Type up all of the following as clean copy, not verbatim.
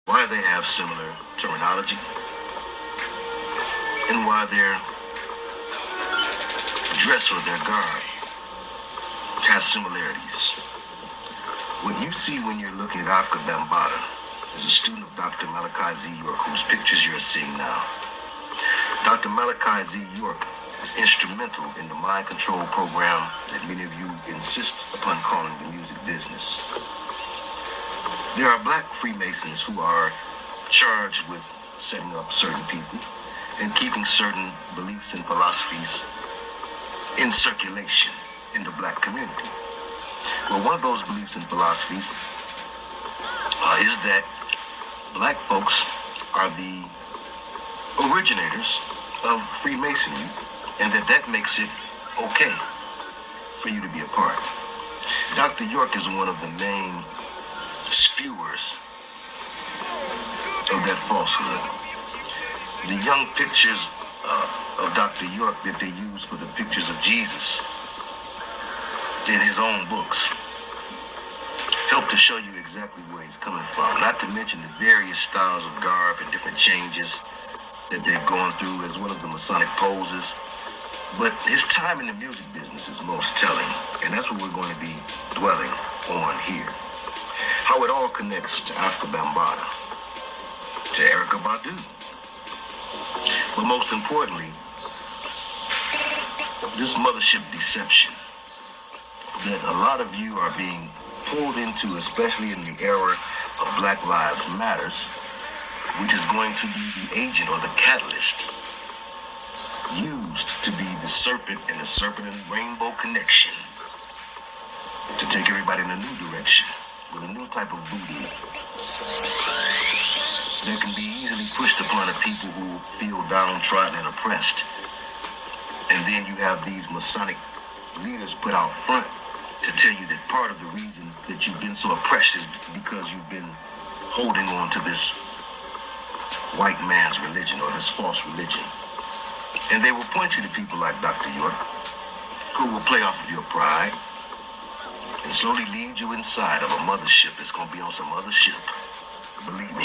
why they have similar terminology, and why their dress or their garb has similarities. What you see when you're looking at Afrika Bambaataa is a student of Dr. Malachi Z. York, whose pictures you're seeing now. Dr. Malachi Z. York is instrumental in the mind control program that many of you insist upon calling the music business. There are black Freemasons who are charged with setting up certain people and keeping certain beliefs and philosophies in circulation in the black community. Well, one of those beliefs and philosophies is that black folks are the originators of Freemasonry, and that makes it okay for you to be a part. Dr. York is one of the main spewers of that falsehood. The young pictures of Dr. York that they use for the pictures of Jesus in his own books help to show you exactly where he's coming from, not to mention the various styles of garb and different changes that they've gone through, as well as the Masonic poses. But his time in the music business is most telling, and that's what we're going to be dwelling on here. How it all connects to Afrika Bambaataa, to Erykah Badu. But most importantly, this mothership deception that a lot of you are being pulled into, especially in the era of Black Lives Matters, which is going to be the agent or the catalyst used to be the serpent and rainbow connection to take everybody in a new direction with a new type of booty that can be easily pushed upon a people who feel downtrodden and oppressed. And then you have these Masonic leaders put out front to tell you that part of the reason that you've been so oppressed is because you've been holding on to this white man's religion or this false religion. And they will point you to people like Dr. York, who will play off of your pride and slowly lead you inside of a mothership that's going to be on some other ship. Believe me.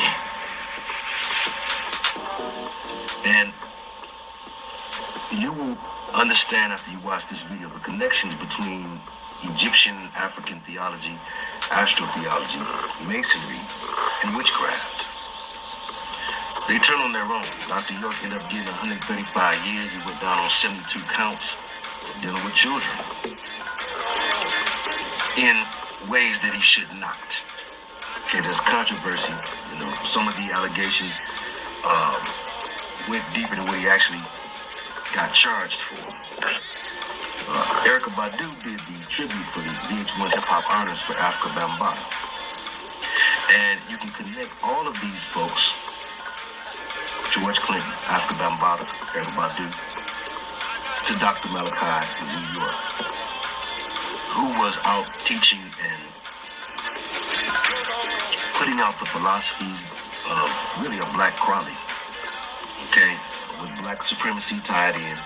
And you will understand after you watch this video the connections between Egyptian African theology, astrotheology, masonry, and witchcraft. They turn on their own. Dr. York ended up getting 135 years. He went down on 72 counts dealing with children in ways that he should not. Okay, there's controversy. Some of the allegations went deeper than what he actually got charged for. Erykah Badu did the tribute for the VH1 Hip Hop Honors for Afrika Bambaataa. And you can connect all of these folks, George Clinton, Afrika Bambaataa, Erykah Badu, to Dr. Malachi Z. York, who was out teaching and putting out the philosophies of really a black Crowley, okay, with black supremacy tied in,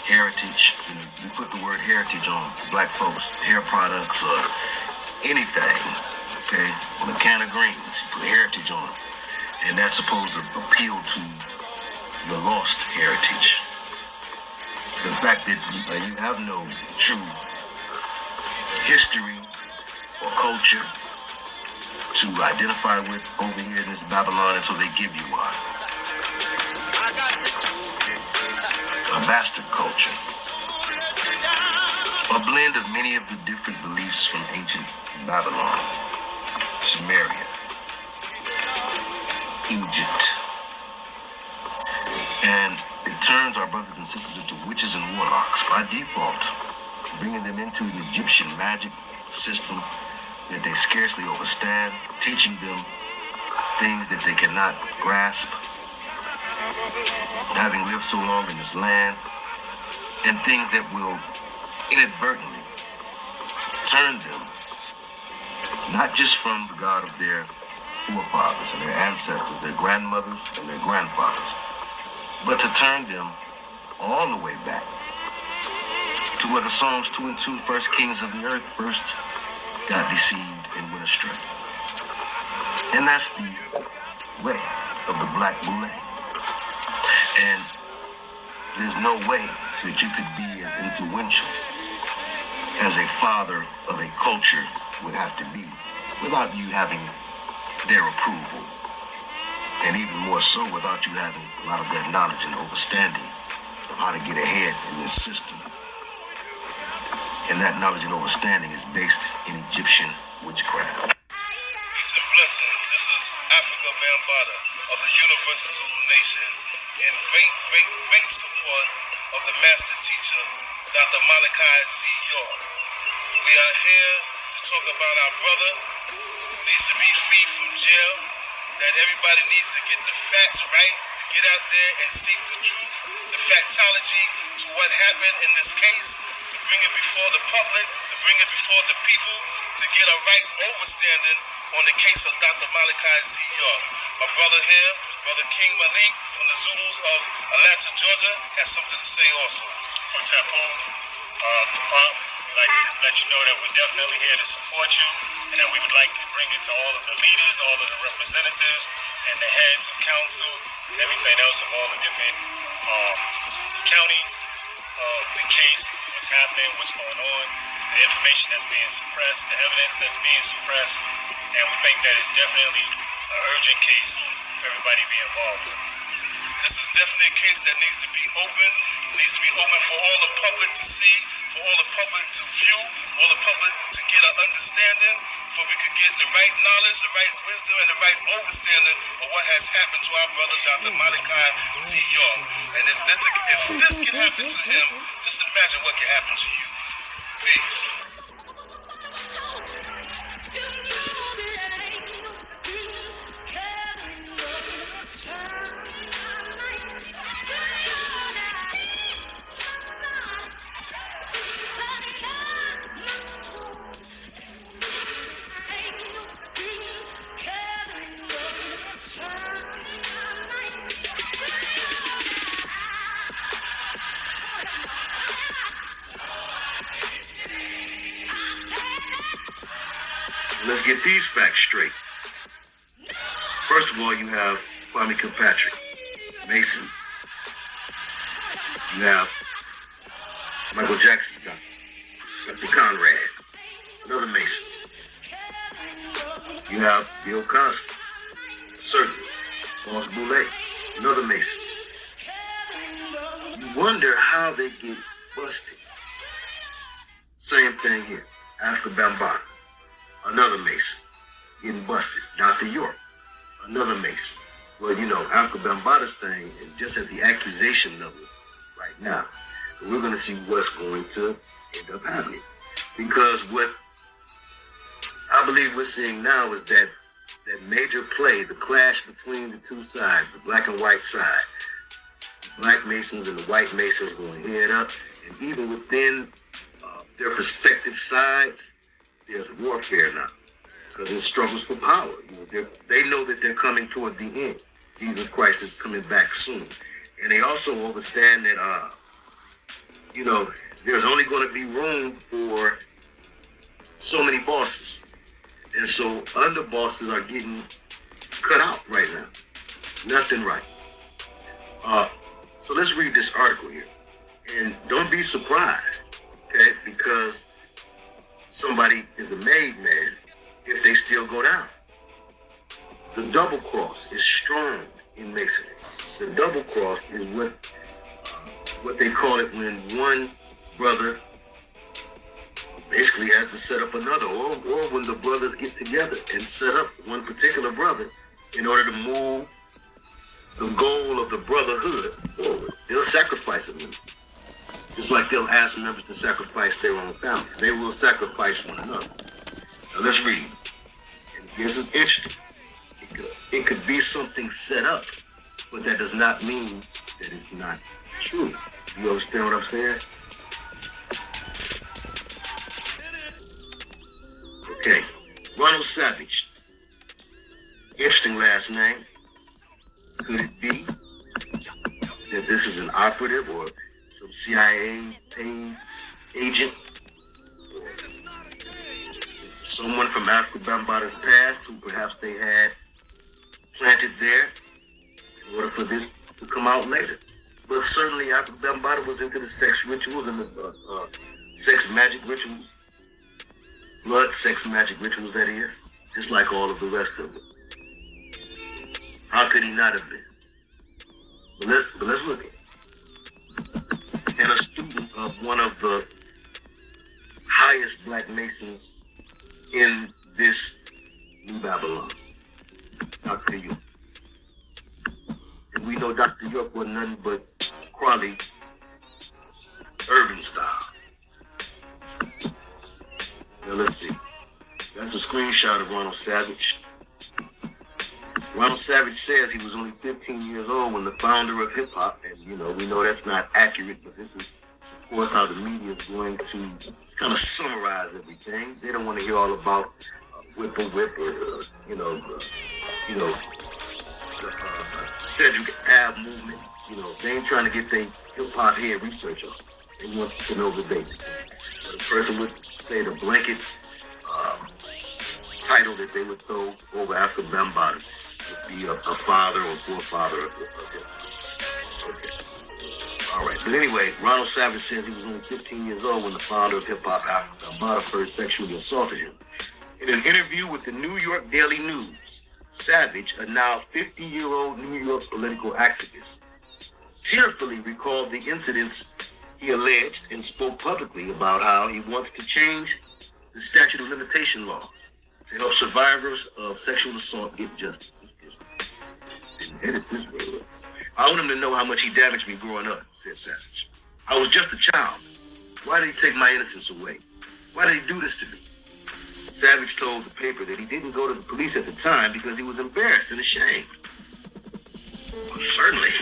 heritage. You put the word heritage on black folks' hair products or anything, okay, on a can of greens, you put heritage on it. And that's supposed to appeal to the lost heritage. The fact that you have no true history or culture to identify with over here in this Babylon, and so they give you one. A bastard culture. A blend of many of the different beliefs from ancient Babylon, Sumeria, Egypt. And it turns our brothers and sisters into witches and warlocks by default, bringing them into an Egyptian magic system that they scarcely understand, teaching them things that they cannot grasp, having lived so long in this land, and things that will inadvertently turn them not just from the God of their forefathers and their ancestors, their grandmothers and their grandfathers, but to turn them all the way back to where the Psalms 2 and 2, first kings of the earth, first got deceived and went astray. And that's the way of the black boule. And there's no way that you could be as influential as a father of a culture would have to be without you having their approval. And even more so without you having a lot of their knowledge and understanding of how to get ahead in this system. And that knowledge and understanding is based in Egyptian witchcraft. Peace and blessings. This is Afrika Bambaataa of the Universal Zulu Nation in great support of the master teacher, Dr. Malachi Z. York. We are here to talk about our brother who needs to be freed from jail, that everybody needs to get the facts right, to get out there and seek the truth, the factology to what happened in this case, to bring it before the public, to bring it before the people, to get a right overstanding on the case of Dr. Malachi Z. York. My brother here, Brother King Malik from the Zulus of Atlanta, Georgia, has something to say also. We'd like to let you know that we're definitely here to support you, and that we would like to bring it to all of the leaders, all of the representatives, and the heads of council, and everything else of all the different counties of the case, what's happening, what's going on, the information that's being suppressed, the evidence that's being suppressed, and we think that it's definitely an urgent case for everybody to be involved with. This is definitely a case that needs to be open. It needs to be open for all the public to see, for all the public to view, all the public to get an understanding, so we could get the right knowledge, the right wisdom, and the right understanding of what has happened to our brother, Dr. Malachi Z. York. And if this can happen to him, just imagine what can happen to you. Peace. Let's get these facts straight. First of all, you have Kwame Kilpatrick, Mason. You have Michael Jackson's got Dr. Conrad, another Mason. You have Bill Cosby, certainly. Boss Boulay, another Mason. You wonder how they get busted. Same thing here. Afrika Bambaataa, another Mason, getting busted. Dr. York, another Mason. Well, you know, Afrika Bambaataa's thing is just at the accusation level right now. And we're going to see what's going to end up happening. Because what I believe we're seeing now is that major play, the clash between the two sides, the black and white side, the black Masons and the white Masons going head up, and even within their respective sides, there's warfare now, because it's struggles for power. You know, they know that they're coming toward the end. Jesus Christ is coming back soon, and they also understand that you know, there's only going to be room for so many bosses, and so under bosses are getting cut out right now. Nothing right. So let's read this article here, and don't be surprised, okay? Because somebody is a made man if they still go down. The double cross is strong in Masonry. The double cross is what they call it when one brother basically has to set up another, or when the brothers get together and set up one particular brother in order to move the goal of the brotherhood forward. They'll sacrifice a member. Just like they'll ask members to sacrifice their own family. They will sacrifice one another. Now let's read. And this is interesting. It could be something set up, but that does not mean that it's not true. You understand what I'm saying? Okay. Ronald Savage. Interesting last name. Could it be that this is an operative or some CIA paid agent? Someone from Afrika Bambaataa's past who perhaps they had planted there in order for this to come out later. But certainly Afrika Bambaataa was into the sex rituals and the sex magic rituals. Blood sex magic rituals, that is. Just like all of the rest of it. How could he not have been? But let's look at it. And a student of one of the highest black masons in this New Babylon, Dr. York. And we know Dr. York was nothing but Crowley urban style. Now let's see. That's a screenshot of Ronald Savage. Ronald Savage says he was only 15 years old when the founder of hip-hop, and we know that's not accurate, but this is, of course, how the media is going to kind of summarize everything. They don't want to hear all about whip or the Cedric Ave movement. They ain't trying to get their hip-hop head research on. They want to know the basics. But a person would say the blanket title that they would throw over Afrika Bambaataa would be a father or forefather of hip-hop. Okay. All right. But anyway, Ronald Savage says he was only 15 years old when the founder of hip-hop, Afrika Bambaataa, first sexually assaulted him. In an interview with the New York Daily News, Savage, a now 50-year-old New York political activist, tearfully recalled the incidents he alleged and spoke publicly about how he wants to change the statute of limitation laws to help survivors of sexual assault get justice. Didn't edit this very well. I want him to know how much he damaged me growing up, said Savage. I was just a child. Why did he take my innocence away? Why did he do this to me? Savage told the paper that he didn't go to the police at the time because he was embarrassed and ashamed. Well, certainly.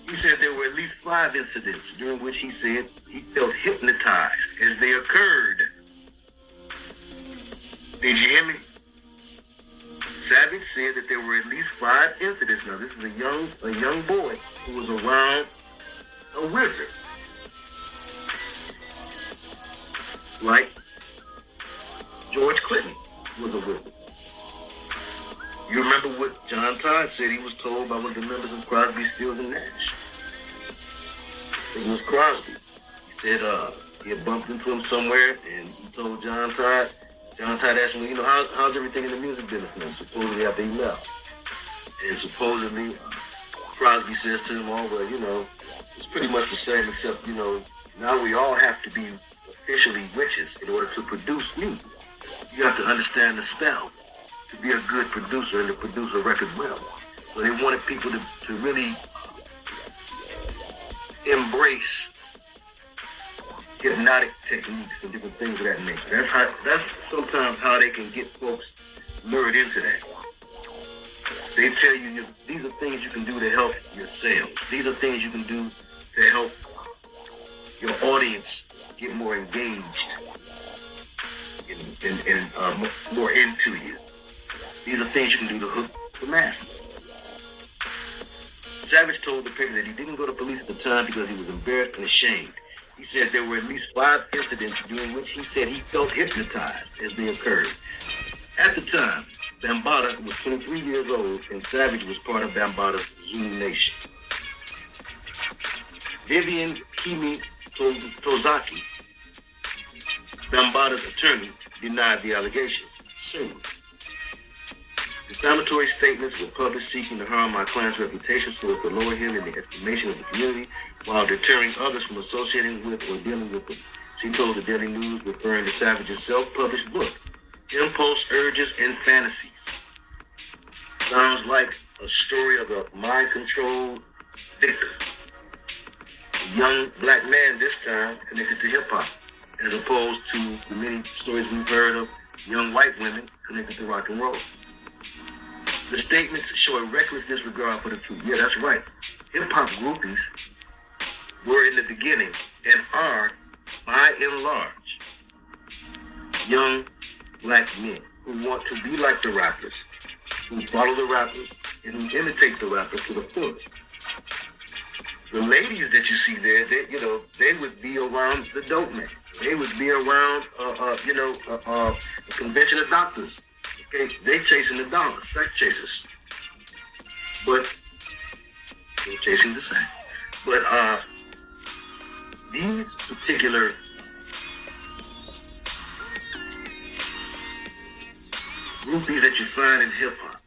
He said there were at least 5 incidents during which he said he felt hypnotized as they occurred. Did you hear me? Savage said that there were at least 5 incidents. Now, this is a young boy who was around a wizard. Like George Clinton was a wizard. You remember what John Todd said he was told by one of the members of Crosby, Stills, and Nash? It was Crosby. He said he had bumped into him somewhere, and he told John Todd. John Todd asked him, how's everything in the music business now? Supposedly after he left. And supposedly Crosby says to him, it's pretty much the same, except, now we all have to be officially witches in order to produce music. You have to understand the spell to be a good producer and to produce a record well. So they wanted people to really embrace hypnotic techniques and different things of that nature. That's sometimes how they can get folks lured into that. They tell you these are things you can do to help your sales. These are things you can do to help your audience get more engaged and more into you. These are things you can do to hook the masses. Savage told the paper that he didn't go to police at the time because he was embarrassed and ashamed. He said there were at least 5 incidents during which he said he felt hypnotized as they occurred. At the time, Bambaataa was 23 years old and Savage was part of Bambaataa's Zulu Nation. Vivian Kimi Tozaki, Bambaataa's attorney, denied the allegations. Soon, defamatory statements were published seeking to harm my client's reputation so as to lower him in the estimation of the community while deterring others from associating with or dealing with him. She told the Daily News, referring to Savage's self-published book, Impulse, Urges, and Fantasies. Sounds like a story of a mind-controlled victim. A young black man this time connected to hip-hop, as opposed to the many stories we've heard of young white women connected to rock and roll. The statements show a reckless disregard for the truth. Yeah, that's right. Hip-hop groupies were in the beginning and are, by and large, young black men who want to be like the rappers, who follow the rappers, and who imitate the rappers to the fullest. The ladies that you see there, they would be around the dope man. They would be around, a convention of doctors. Okay, they chasing the dollar, sex chasers. chasing the same. But these particular groupies that you find in hip hop,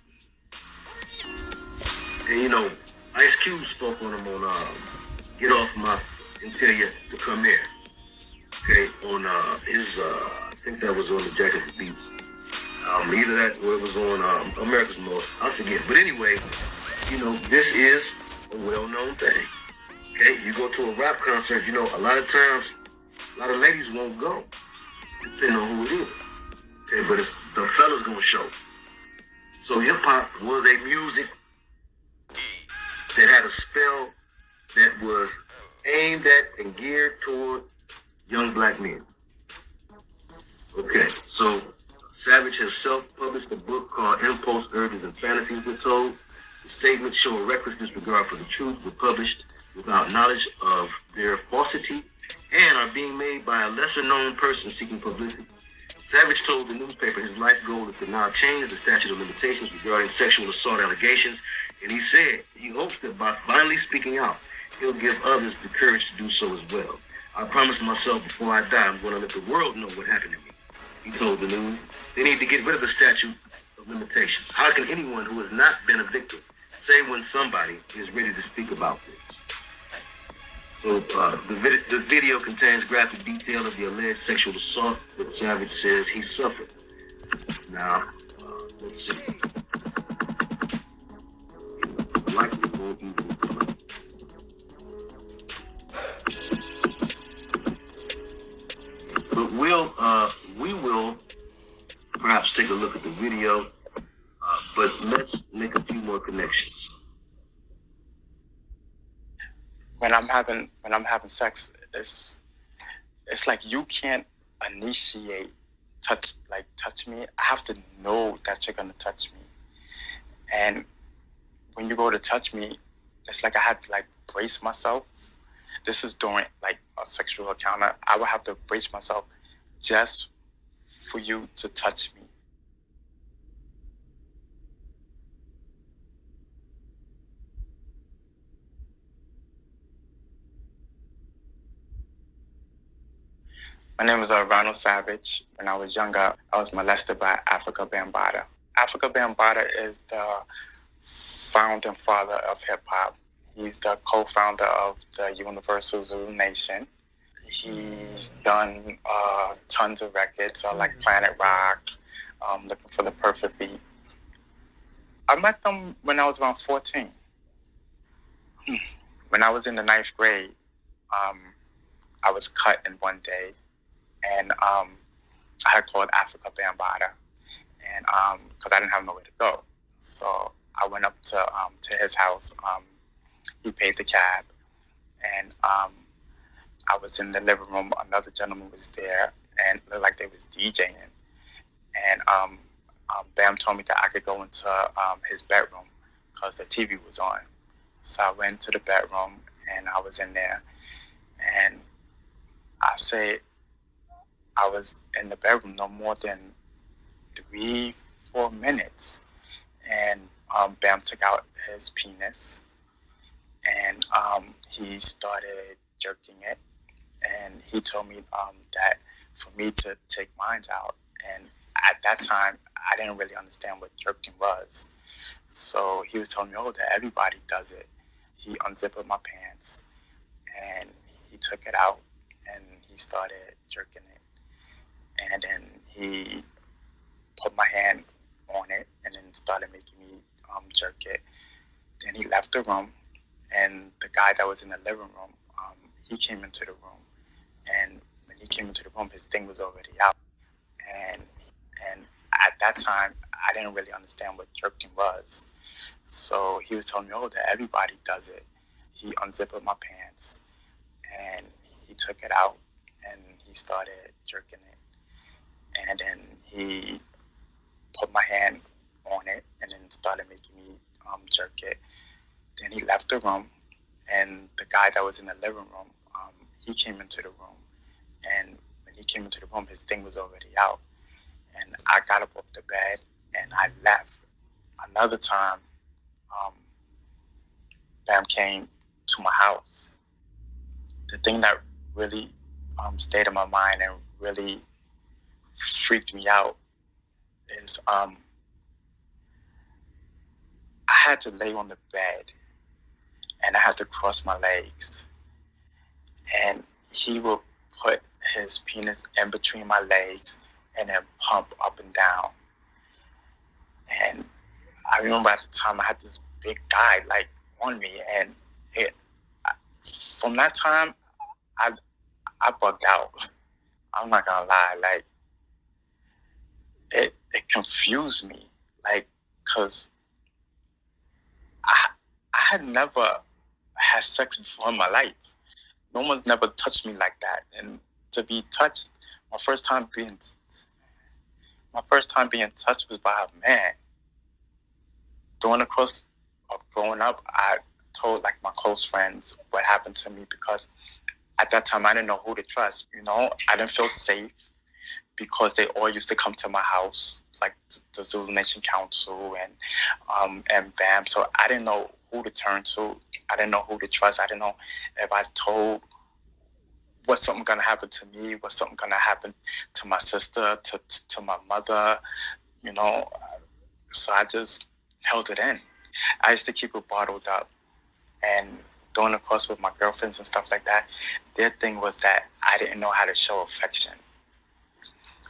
and you know, Ice Cube spoke on them on "Get Off My" and Tell You to Come Here. Okay, on his I think that was on the Jacket of Beats. Either that or it was on America's Most. I forget. But anyway, you know, this is a well-known thing. Okay, you go to a rap concert, you know, a lot of times, a lot of ladies won't go, depending on who it is. Okay, but it's the fellas gonna show. So hip hop was a music that had a spell that was aimed at and geared toward young black men. Okay, so Savage has self-published a book called Impulse, Urges, and Fantasies, we're told. The statements show a reckless disregard for the truth, were published without knowledge of their falsity, and are being made by a lesser-known person seeking publicity. Savage told the newspaper his life goal is to now change the statute of limitations regarding sexual assault allegations, and he said he hopes that by finally speaking out, he'll give others the courage to do so as well. I promised myself before I die, I'm going to let the world know what happened to me, he told the news. They need to get rid of the statute of limitations. How can anyone who has not been a victim say when somebody is ready to speak about this? So the video contains graphic detail of the alleged sexual assault that Savage says he suffered. Now, let's see. Likely more evil. But we will perhaps take a look at the video, but let's make a few more connections. When I'm having sex, it's like you can't initiate touch me. I have to know that you're gonna touch me. And when you go to touch me, it's like I had to brace myself. This is during a sexual encounter. I would have to brace myself just for you to touch me. My name is Ronald Savage. When I was younger, I was molested by Afrika Bambaataa. Afrika Bambaataa is the founding father of hip-hop. He's the co-founder of the Universal Zulu Nation. He's done tons of records like Planet Rock, Looking for the Perfect Beat. I met them when I was around 14. When I was in the 9th grade, I was cut in one day. And I had called Afrika Bambaataa, and because I didn't have nowhere to go, so I went up to his house. He paid the cab, and I was in the living room. Another gentleman was there, and it looked like they was DJing. And Bam told me that I could go into his bedroom because the TV was on. So I went to the bedroom, and I was in there, and I say. I was in the bedroom no more than 3-4 minutes, and Bam took out his penis, and he started jerking it, and he told me that for me to take mine out, and at that time I didn't really understand what jerking was, so he was telling me, that everybody does it. He unzipped my pants, and he took it out, and he started jerking it. And then he put my hand on it and then started making me jerk it. Then he left the room, and the guy that was in the living room, he came into the room. And when he came into the room, his thing was already out. And at that time, I didn't really understand what jerking was. So he was telling me, that everybody does it. He unzipped my pants, and he took it out, and he started jerking it. And then he put my hand on it and then started making me jerk it. Then he left the room, and the guy that was in the living room, he came into the room. And when he came into the room, his thing was already out. And I got up off the bed, and I left. Another time, Bam came to my house. The thing that really stayed in my mind and really freaked me out is I had to lay on the bed and I had to cross my legs. And he would put his penis in between my legs and then pump up and down. And I remember at the time I had this big guy like on me, and from that time I bugged out. I'm not gonna lie, like it confused me, like, cause I had never had sex before in my life. No one's never touched me like that, and to be touched, my first time being touched was by a man. During the course of growing up, I told like my close friends what happened to me, because at that time I didn't know who to trust. You know, I didn't feel safe because they all used to come to my house, like the Zulu Nation Council and BAM. So I didn't know who to turn to. I didn't know who to trust. I didn't know if I told, was something gonna happen to me? Was something gonna happen to my sister, to my mother? You know, so I just held it in. I used to keep it bottled up, and during the course with my girlfriends and stuff like that, their thing was that I didn't know how to show affection.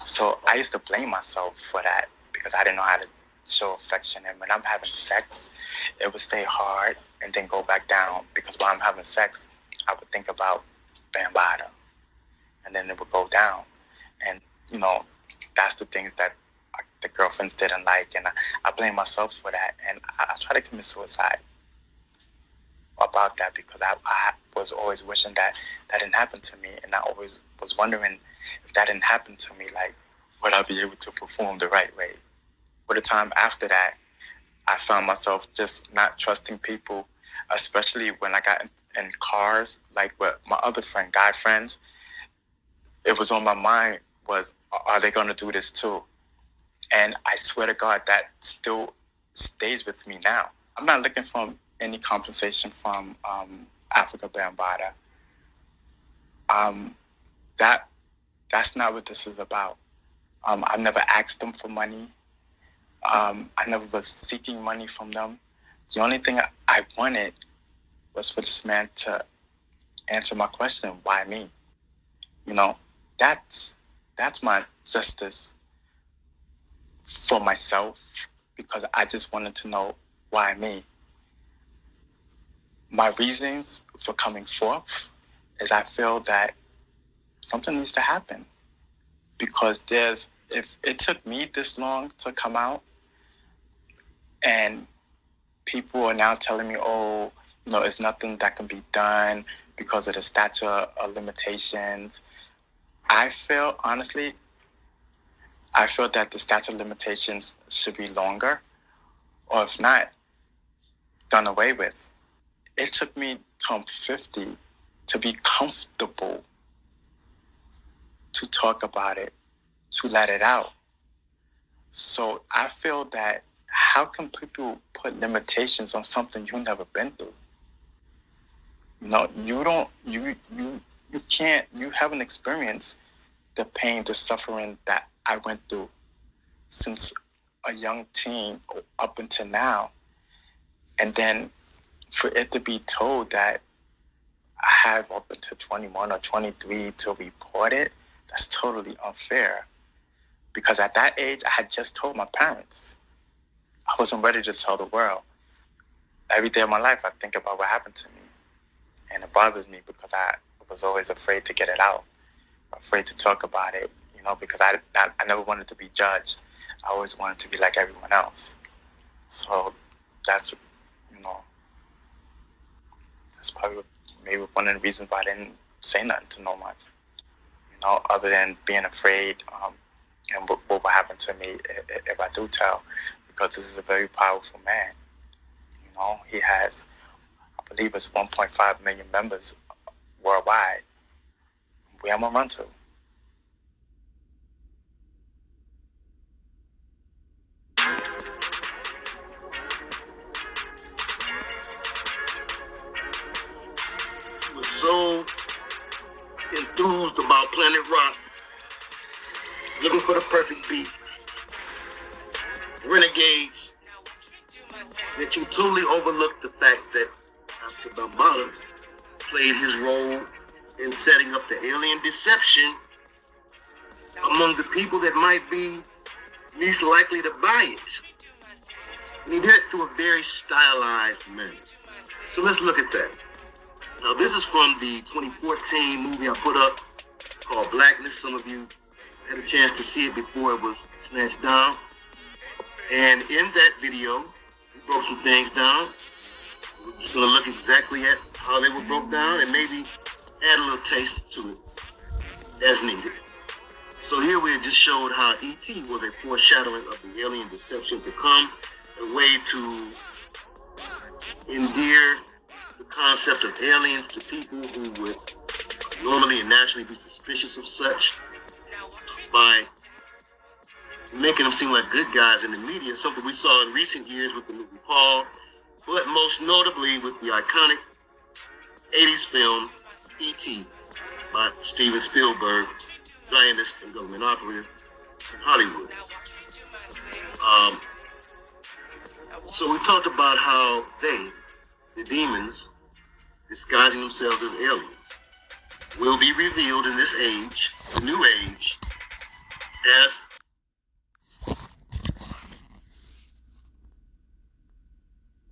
So I used to blame myself for that because I didn't know how to show affection. And when I'm having sex, it would stay hard and then go back down, because while I'm having sex, I would think about Bambaataa, and then it would go down. And, you know, that's the things that the girlfriends didn't like, and I blame myself for that. And I tried to commit suicide about that, because I was always wishing that didn't happen to me, and I always was wondering, if that didn't happen to me, like, would I be able to perform the right way? For the time after that, I found myself just not trusting people, especially when I got in cars, like with my other guy friends. It was on my mind was, are they going to do this too? And I swear to God, that still stays with me now. I'm not looking for any compensation from Afrika Bambaataa. That's not what this is about. I never asked them for money. I never was seeking money from them. The only thing I wanted was for this man to answer my question, why me? You know, that's my justice for myself, because I just wanted to know, why me? My reasons for coming forth is I feel that something needs to happen, because if it took me this long to come out, and people are now telling me, oh, you know, it's nothing that can be done because of the statute of limitations. I feel that the statute of limitations should be longer, or if not, done away with. It took me till I'm 50 to be comfortable to talk about it, to let it out. So I feel that, how can people put limitations on something you've never been through? You know, you can't, you haven't experienced the pain, the suffering that I went through since a young teen up until now. And then for it to be told that I have up until 21 or 23 to report it, that's totally unfair. Because at that age, I had just told my parents. I wasn't ready to tell the world. Every day of my life, I think about what happened to me. And it bothers me because I was always afraid to get it out, afraid to talk about it, you know, because I never wanted to be judged. I always wanted to be like everyone else. So that's, you know, that's probably maybe one of the reasons why I didn't say nothing to no one, you know, other than being afraid and what will happen to me if I do tell, because this is a very powerful man. You know, he has, I believe it's 1.5 million members worldwide. Where I'm gonna run to? so enthused about Planet Rock, looking for the perfect beat, renegades, that you totally overlooked the fact that Afrika Bambaataa played his role in setting up the alien deception among the people that might be least likely to buy it. And he did it through a very stylized manner. So let's look at that. Now, this is from the 2014 movie I put up called Blackness. Some of you had a chance to see it before it was snatched down. And in that video, we broke some things down. We're just going to look exactly at how they were broke down and maybe add a little taste to it as needed. So here we just showed how E.T. was a foreshadowing of the alien deception to come, a way to endear the concept of aliens to people who would normally and naturally be suspicious of such by making them seem like good guys in the media, something we saw in recent years with the movie Paul, but most notably with the iconic 80s film E.T. by Steven Spielberg, Zionist and government operative in Hollywood. So we talked about how they, the demons, disguising themselves as aliens, will be revealed in this age, the new age, as